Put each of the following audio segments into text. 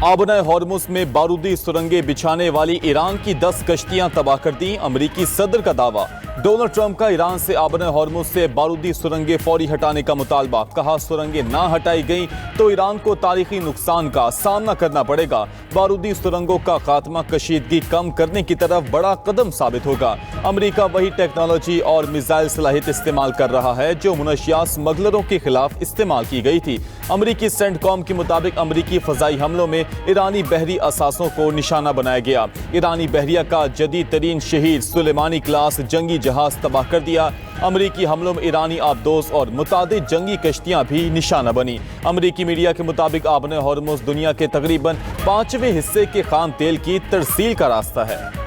आबन Hormuz में बारूदी सुरंगें बिछाने वाली ईरान की 10 कश्तियां तबाह कर दी। अमरीकी सदर का दावा। डोनाल्ड ट्रंप का ईरान से आबन हॉर्मुज से बारूदी सुरंगें फौरी हटाने का मुतालबा। कहा, सुरंगें ना हटाई गई तो ईरान को तारीखी नुकसान का सामना करना पड़ेगा। बारूदी सुरंगों का खात्मा कशीदगी कम करने की तरफ बड़ा कदम साबित होगा। अमरीका वही टेक्नोलॉजी और मिसाइल सलाहियत इस्तेमाल कर रहा है जो मुनशियात स्मगलरों के खिलाफ इस्तेमाल की गई थी। अमरीकी सेंटकॉम के मुताबिक अमरीकी फजाई हमलों में ईरानी बहरी असासों को निशाना बनाया गया। ईरानी बहरिया का जदीद तरीन शहीद सुलेमानी क्लास जंगी जहाज तबाह कर दिया। अमरीकी हमलों में ईरानी आबदोज और मुतादिद जंगी कश्तियां भी निशाना बनी। अमरीकी मीडिया के मुताबिक आबन हॉर्मुज दुनिया के तकरीबन 5वें हिस्से के खाम तेल की तरसील का रास्ता है।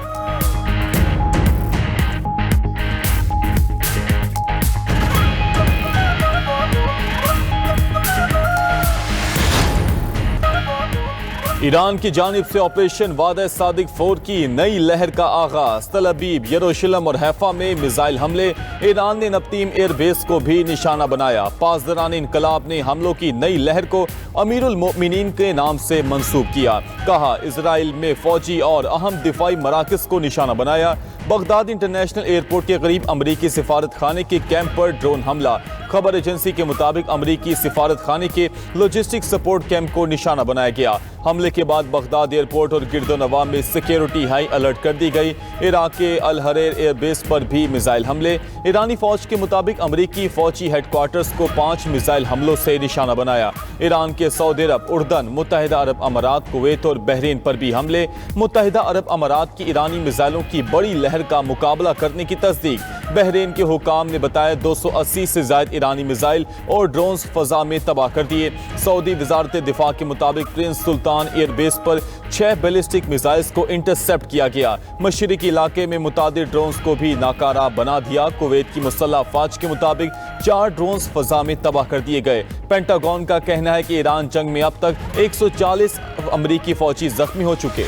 ईरान की जानिब से ऑपरेशन वादा सादिक 4 की नई लहर का आगाज। तल अबीब, यरूशलेम और हैफा में मिसाइल हमले। ईरान ने नब्तीम एयरबेस को भी निशाना बनाया। पासदारान इनकलाब ने हमलों की नई लहर को अमीरुल मोमिनीन के नाम से मंसूब किया। कहा, इजराइल में फौजी और अहम दिफाई मराकज को निशाना बनाया। बगदाद इंटरनेशनल एयरपोर्ट के करीब अमरीकी सिफारत खाने के कैंप पर ड्रोन हमला। खबर एजेंसी के मुताबिक अमरीकी सिफारत खाने के लॉजिस्टिक सपोर्ट कैंप को निशाना बनाया गया। हमले के बाद बगदाद एयरपोर्ट और गिरदोनवा में सिक्योरिटी हाई अलर्ट कर दी गई। इराक के अल हरेर एयरबेस पर भी मिसाइल हमले। ईरानी फौज के मुताबिक अमरीकी फौजी हेडक्वार्टर्स को 5 मिसाइल हमलों से निशाना बनाया। ईरान के सऊदी अरब, उर्दन, मुत्तहिदा अरब अमारात, कुवैत और बहरीन पर भी हमले। मुत्तहिदा अरब अमारात की ईरानी मिसाइलों की बड़ी लहर का मुकाबला करने की तस्दीक। बहरीन के हुकाम ने बताया 280 से ज्यादा ईरानी मिसाइल और ड्रोन्स फजा में तबाह कर दिए। सऊदी वजारत दिफा के मुताबिक प्रिंस सुल्तान एयरबेस पर 6 बैलिस्टिक मिसाइल्स को इंटरसेप्ट किया गया। मशरिकी इलाके में मुतादिद ड्रोन्स को भी नाकारा बना दिया। कुवैत की मुसल्लह अफवाज के मुताबिक 4 ड्रोन्स फजा में तबाह कर दिए गए। पेंटागन का कहना है कि ईरान जंग में अब तक 140 अमरीकी फौजी जख्मी हो चुके।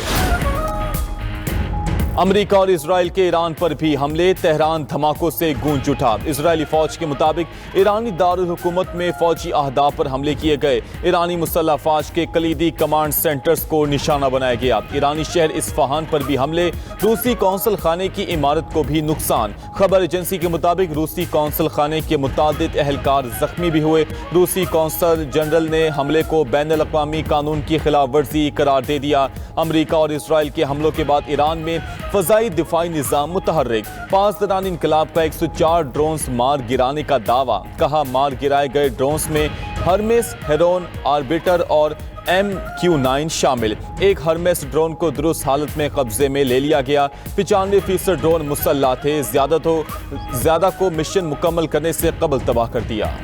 अमरीका और इजराइल के ईरान पर भी हमले। तेहरान धमाकों से गूंज उठा। इजरायली फौज के मुताबिक ईरानी दारुल हुकूमत में फौजी अहदाफ पर हमले किए गए। ईरानी मुसल्लह अफवाज के कलीदी कमांड सेंटर्स को निशाना बनाया गया। ईरानी शहर इस्फहान पर भी हमले। रूसी कौंसल खाने की इमारत को भी नुकसान। खबर एजेंसी के मुताबिक रूसी कौंसल खाने के मुतादिद अहलकार जख्मी भी हुए। रूसी कौंसल जनरल ने हमले को बैनुल अक़वामी कानून की खिलाफ वर्जी करार दे दिया। अमरीका और इजराइल के हमलों के बाद ईरान में फजाई दिफाई निज़ाम मुतहर्रिक। पासदारान इनकलाब का 104 ड्रोन्स मार गिराने का दावा। कहा, मार गिराए गए ड्रोन्स में हर्मेस, हेरोन, आर्बिटर और MQ-9 शामिल। एक हर्मेस ड्रोन को दुरुस्त हालत में कब्जे में ले लिया गया। 95% ड्रोन मुसल्ला थे। ज्यादा को मिशन मुकम्मल करने से कबल तबाह कर दिया।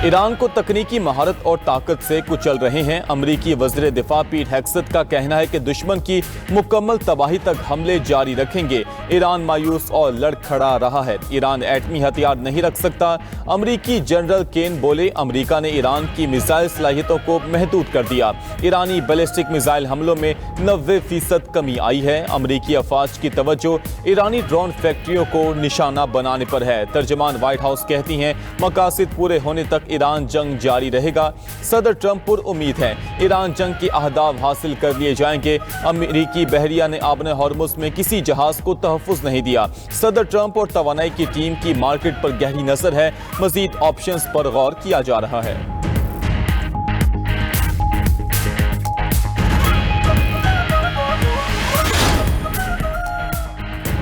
ईरान को तकनीकी महारत और ताकत से कुचल रहे हैं। अमरीकी वज़ीर दिफा पीट हेग्सेथ का कहना है कि दुश्मन की मुकम्मल तबाही तक हमले जारी रखेंगे। ईरान मायूस और लड़ खड़ा रहा है। ईरान एटमी हथियार नहीं रख सकता। अमरीकी जनरल केन बोले, अमरीका ने ईरान की मिसाइल सलाहियतों को महदूद कर दिया। ईरानी बैलिस्टिक मिसाइल हमलों में 90% कमी आई है। अमरीकी अफवाज की तवज्जो ईरानी ड्रोन फैक्ट्रियों को निशाना बनाने पर है। तर्जमान व्हाइट हाउस कहती हैं, मकासद पूरे होने तक ईरान जंग जारी रहेगा। सदर ट्रंप पर उम्मीद है ईरान जंग के अहदाफ हासिल कर लिए जाएंगे। अमेरिकी बहरिया ने आबन हॉर्मुज में किसी जहाज को तहफ़्फ़ुज़ नहीं दिया। सदर ट्रंप और तवानाई की टीम की मार्केट पर गहरी नजर है। मजीद ऑप्शंस पर गौर किया जा रहा है।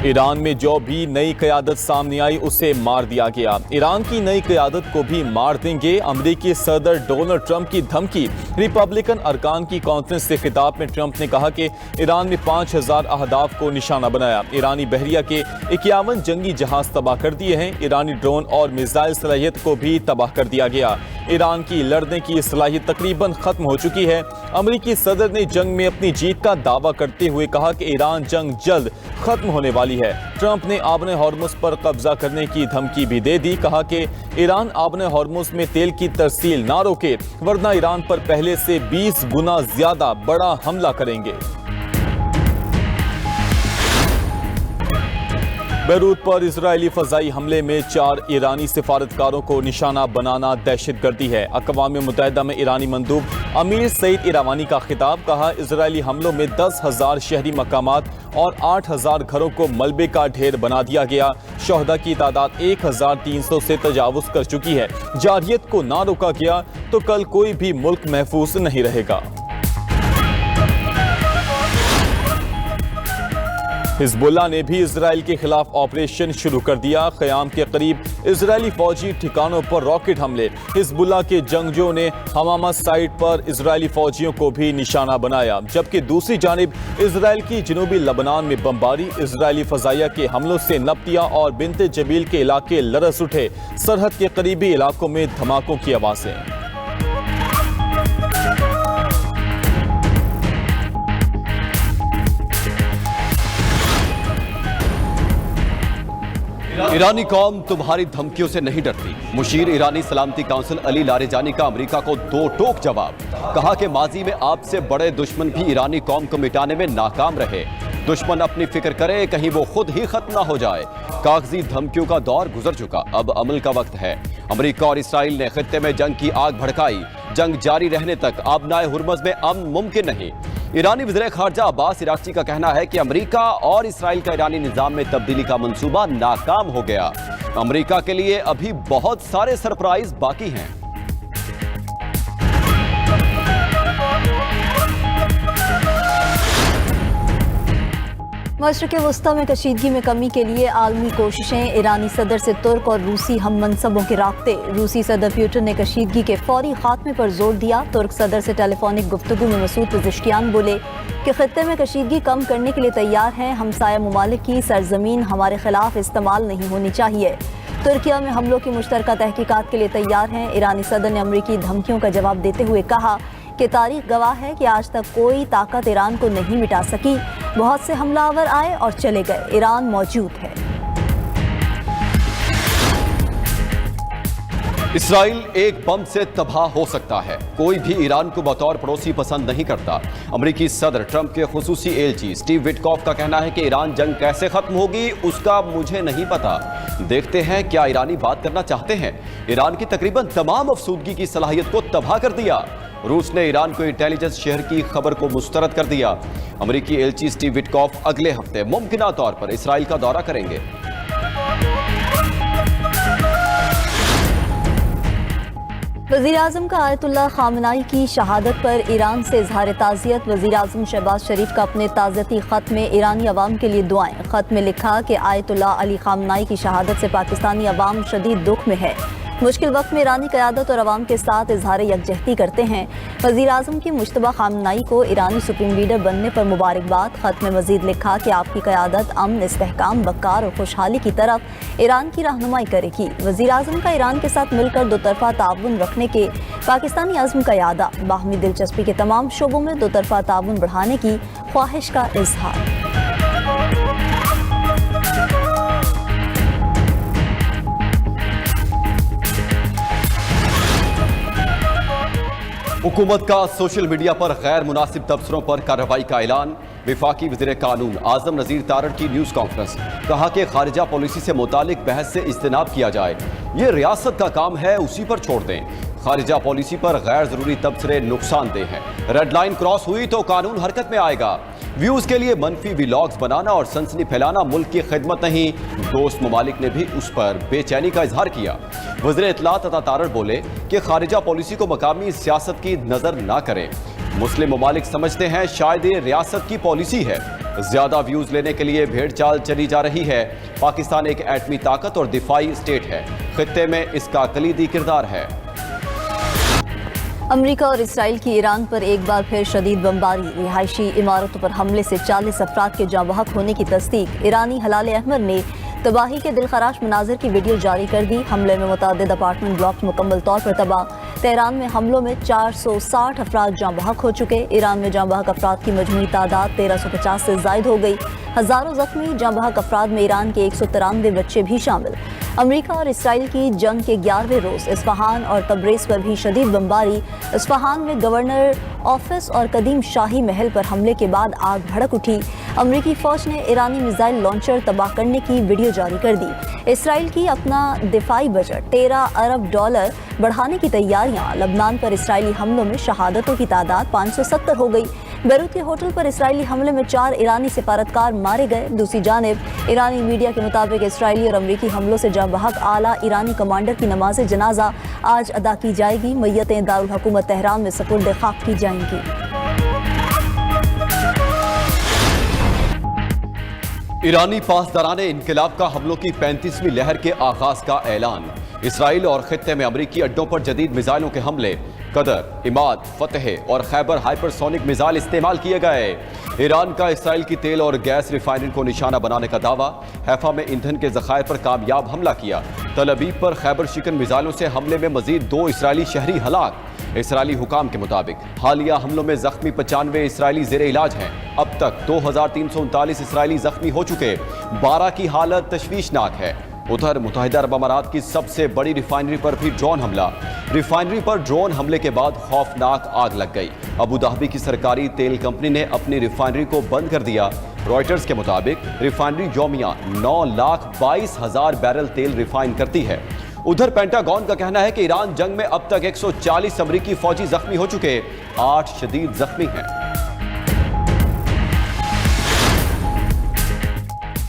ईरान में जो भी नई क़यादत सामने आई उसे मार दिया गया। ईरान की नई क़यादत को भी मार देंगे। अमेरिकी सदर डोनाल्ड ट्रंप की धमकी। रिपब्लिकन अरकान की कॉन्फ्रेंस से खिताब में ट्रंप ने कहा कि ईरान में 5000 अहदाफ को निशाना बनाया। ईरानी बहरिया के 51 जंगी जहाज तबाह कर दिए हैं। ईरानी ड्रोन और मिसाइल सलाहियत को भी तबाह कर दिया गया। ईरान की लड़ने की सलाहियत तकरीबन खत्म हो चुकी है। अमेरिकी सदर ने जंग में अपनी जीत का दावा करते हुए कहा कि ईरान जंग जल्द खत्म होने वाली है। ट्रंप ने आबन हॉर्मुज पर कब्जा करने की धमकी भी दे दी। कहा कि ईरान आबन हॉर्मुज में तेल की तरसील ना रोके वरना ईरान पर पहले से 20 गुना ज्यादा बड़ा हमला करेंगे। بیروت پر اسرائیلی فضائی حملے میں 4 ایرانی سفارتکاروں کو نشانہ بنانا دہشت گردی ہے۔ اقوام متحدہ میں ایرانی مندوب امیر سعید ایراوانی کا خطاب، کہا اسرائیلی حملوں میں 10,000 شہری مقامات اور 8,000 گھروں کو ملبے کا ڈھیر بنا دیا گیا۔ شہداء کی تعداد 1,300 سے تجاوز کر چکی ہے۔ جارحیت کو نہ روکا گیا تو کل کوئی بھی ملک محفوظ نہیں رہے گا۔ حزب اللہ نے بھی اسرائیل کے خلاف آپریشن شروع کر دیا۔ قیام کے قریب اسرائیلی فوجی ٹھکانوں پر راکٹ حملے۔ حزب اللہ کے جنگجوؤں نے حمامہ سائٹ پر اسرائیلی فوجیوں کو بھی نشانہ بنایا، جبکہ دوسری جانب اسرائیل کی جنوبی لبنان میں بمباری، اسرائیلی فضائیہ کے حملوں سے نبطیہ اور بنت جبیل کے علاقے لرز اٹھے۔ سرحد کے قریبی علاقوں میں دھماکوں کی آوازیں۔ ایرانی قوم تمہاری دھمکیوں سے نہیں ڈرتی۔ مشیر ایرانی سلامتی کونسل علی لاریجانی کا امریکہ کو 2 ٹوک جواب، کہا کہ ماضی میں آپ سے بڑے دشمن بھی ایرانی قوم کو مٹانے میں ناکام رہے۔ دشمن اپنی فکر کرے، کہیں وہ خود ہی ختم نہ ہو جائے۔ کاغذی دھمکیوں کا دور گزر چکا، اب عمل کا وقت ہے۔ امریکہ اور اسرائیل نے خطے میں جنگ کی آگ بھڑکائی۔ جنگ جاری رہنے تک آبنائے ہرمز میں امن ممکن نہیں۔ ایرانی وزیر خارجہ عباس عراقچی کا کہنا ہے کہ امریکہ اور اسرائیل کا ایرانی نظام میں تبدیلی کا منصوبہ ناکام ہو گیا۔ امریکہ کے لیے ابھی بہت سارے سرپرائز باقی ہیں۔ مشرق وسطی میں کشیدگی میں کمی کے لیے عالمی کوششیں، ایرانی صدر سے ترک اور روسی ہم منصبوں کے رابطے۔ روسی صدر پیوٹن نے کشیدگی کے فوری خاتمے پر زور دیا۔ ترک صدر سے ٹیلی فونک گفتگو میں مسعود پزشکیان بولے کہ خطے میں کشیدگی کم کرنے کے لیے تیار ہیں، ہمسایہ ممالک کی سرزمین ہمارے خلاف استعمال نہیں ہونی چاہیے۔ ترکیہ میں حملوں کی مشترکہ تحقیقات کے لیے تیار ہیں۔ ایرانی صدر نے امریکی دھمکیوں کا جواب دیتے ہوئے کہا کہ تاریخ گواہ ہے کہ آج تک کوئی طاقت ایران کو نہیں مٹا سکی۔ بہت سے حملہ آور آئے اور چلے گئے، ایران موجود ہے۔ اسرائیل ایک بم سے تباہ ہو سکتا ہے، کوئی بھی ایران کو بطور پڑوسی پسند نہیں کرتا۔ امریکی صدر ٹرمپ کے خصوصی ایلچی سٹیو وٹکوف کا کہنا ہے کہ ایران جنگ کیسے ختم ہوگی اس کا مجھے نہیں پتا، دیکھتے ہیں کیا ایرانی بات کرنا چاہتے ہیں۔ ایران کی تقریباً تمام افسودگی کی صلاحیت کو تباہ کر دیا۔ روس نے ایران کو انٹیلیجنس شہر کی خبر کو مسترد کر دیا۔ امریکی ایلچی سٹیو وٹکوف اگلے ہفتے ممکنہ طور پر اسرائیل کا دورہ کریں گے۔ وزیراعظم کا آیت اللہ خامنائی کی شہادت پر ایران سے اظہار تعزیت۔ وزیراعظم شہباز شریف کا اپنے تعزیتی خط میں ایرانی عوام کے لیے دعائیں۔ خط میں لکھا کہ آیت اللہ علی خامنائی کی شہادت سے پاکستانی عوام شدید دکھ میں ہے، مشکل وقت میں ایرانی قیادت اور عوام کے ساتھ اظہار یکجہتی کرتے ہیں۔ وزیراعظم کی مشتبہ خامنائی کو ایرانی سپریم لیڈر بننے پر مبارکباد۔ خط میں مزید لکھا کہ آپ کی قیادت امن، استحکام، وقار اور خوشحالی کی طرف ایران کی رہنمائی کرے گی۔ وزیراعظم کا ایران کے ساتھ مل کر 2 طرفہ تعاون رکھنے کے پاکستانی عزم کا اعادہ، باہمی دلچسپی کے تمام شعبوں میں 2 طرفہ تعاون بڑھانے کی خواہش کا اظہار۔ حکومت کا سوشل میڈیا پر غیر مناسب تبصروں پر کارروائی کا اعلان۔ وفاقی وزیر قانون اعظم نذیر تارڑ کی نیوز کانفرنس، کہا کہ خارجہ پالیسی سے متعلق بحث سے اجتناب کیا جائے، یہ ریاست کا کام ہے، اسی پر چھوڑ دیں۔ خارجہ پالیسی پر غیر ضروری تبصرے نقصان دہ ہیں، ریڈ لائن کراس ہوئی تو قانون حرکت میں آئے گا۔ ویوز کے لیے منفی ولاگز بنانا اور سنسنی پھیلانا ملک کی خدمت نہیں، دوست ممالک نے بھی اس پر بے چینی کا اظہار کیا۔ وزیر اطلاعات عطا تارڑ بولے کہ خارجہ پالیسی کو مقامی سیاست کی نظر نہ کریں، مسلم ممالک سمجھتے ہیں شاید یہ ریاست کی پالیسی ہے، زیادہ ویوز لینے کے لیے بھیڑ چال چلی جا رہی ہے۔ پاکستان ایک ایٹمی طاقت اور دفاعی اسٹیٹ ہے، خطے میں اس کا کلیدی کردار ہے۔ امریکہ اور اسرائیل کی ایران پر ایک بار پھر شدید بمباری، رہائشی عمارتوں پر حملے سے 40 افراد کے جاں بحق ہونے کی تصدیق۔ ایرانی ہلال احمر نے تباہی کے دلخراش مناظر کی ویڈیو جاری کر دی۔ حملے میں متعدد اپارٹمنٹ بلاکس مکمل طور پر تباہ۔ تہران میں حملوں میں 460 افراد جاں بحق ہو چکے۔ ایران میں جاں بحق افراد کی مجموعی تعداد 1350 سے زائد ہو گئی۔ ہزاروں زخمی، جاں بحق افراد میں ایران کے 193 بچے بھی شامل۔ अमेरिका और इसराइल की जंग के 11वें रोज इस्फहान और तब्रेज़ पर भी शदीद बमबारी। इस्फहान में गवर्नर ऑफिस और कदीम शाही महल पर हमले के बाद आग भड़क उठी। अमेरिकी फौज ने ईरानी मिसाइल लॉन्चर तबाह करने की वीडियो जारी कर दी। इसराइल की अपना दिफाई बजट $13 अरब बढ़ाने की तैयारियां। लबनान पर इसराइली हमलों में शहादतों की तादाद 570 हो गई। बेरूत के होटल पर इसराइली हमले में 4 ईरानी सिफारतकार मारे गए। दूसरी जानिब ईरानी मीडिया के मुताबिक इसराइली और अमरीकी हमलों से जाँ बहक आला ईरानी कमांडर की नमाज जनाजा आज अदा की जाएगी। मैयतें दारुल हुकूमत तेहरान में सपुर्द खाक की जाएंगी। ईरानी पासदारान इनकलाब का हमलों की 35वीं लहर के आगाज का ऐलान। इसराइल और खित्ते में अमरीकी अड्डों पर जदीद मिसाइलों के हमले। कदर, इमाद, फतेह और खैबर हाइपरसोनिक मिसाइल इस्तेमाल किए गए। ईरान का इसराइल की तेल और गैस रिफाइनरी को निशाना बनाने का दावा। हैफा में ईंधन के ज़खायर पर कामयाब हमला किया। तल अबीब पर खैबर शिकन मिसाइलों से हमले में मजीद 2 इसराइली शहरी हलाक। इसराइली हुकाम के मुताबिक हालिया हमलों में जख्मी 95 इसराइली ज़ेरे इलाज हैं। अब तक 2339 इसराइली जख्मी हो चुके। 12 की हालत तशवीशनाक है। उधर मुत्तहिदा अरब अमारात की सबसे बड़ी रिफाइनरी पर भी ड्रोन हमला। रिफाइनरी पर ड्रोन हमले के बाद खौफनाक आग लग गई। अबू धाबी की सरकारी तेल कंपनी ने अपनी रिफाइनरी को बंद कर दिया। रॉयटर्स के मुताबिक रिफाइनरी यौमिया 9,22,000 बैरल तेल रिफाइन करती है। उधर पेंटागन का कहना है कि ईरान जंग में अब तक 140 अमरीकी फौजी जख्मी हो चुके, 8 शदीद जख्मी हैं।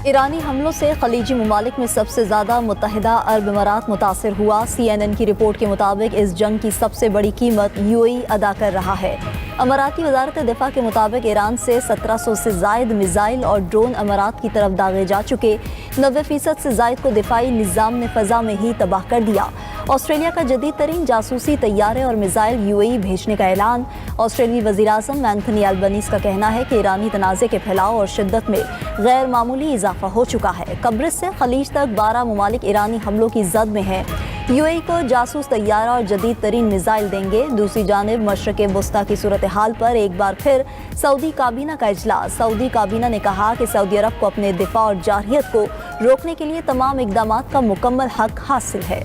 ईरानी हमलों से खलीजी ममालिक में सबसे ज़्यादा मुत्तहिदा अरब अमारात मुतासर हुआ। CNN की रिपोर्ट के मुताबिक इस जंग की सबसे बड़ी कीमत UAE अदा कर रहा है। अमाराती वजारत दिफा के मुताबिक ईरान से 1700 से जायद मिसाइल और ड्रोन अमारात की तरफ दागे जा चुके। 90% से जायद को दिफाई निज़ाम ने फ़ज़ा में ही तबाह कर दिया। ऑस्ट्रेलिया का जदीद तरीन जासूसी तैयारे और मिसाइल UAE भेजने का ऐलान। ऑस्ट्रेलियाई वज़ीर-ए-आज़म एंथनी अल्बनीज़ का कहना है कि ईरानी तनाज़े के फैलाव और शिद्दत में गैर मामूली इजाफा हो चुका है। कब्रिस से खलीज तक 12 ममालिक ईरानी हमलों की जद में हैं। UAE को जासूस तैयारा और जदीद तरीन मिसाइल देंगे। दूसरी जानिब मशरक़ वस्ता की सूरत हाल पर एक बार फिर सऊदी काबीना का इजलास। सऊदी काबीना ने कहा कि सऊदी अरब को अपने दिफा और जारहियत को रोकने के लिए तमाम इक़दामात का मुकम्मल हक हासिल है।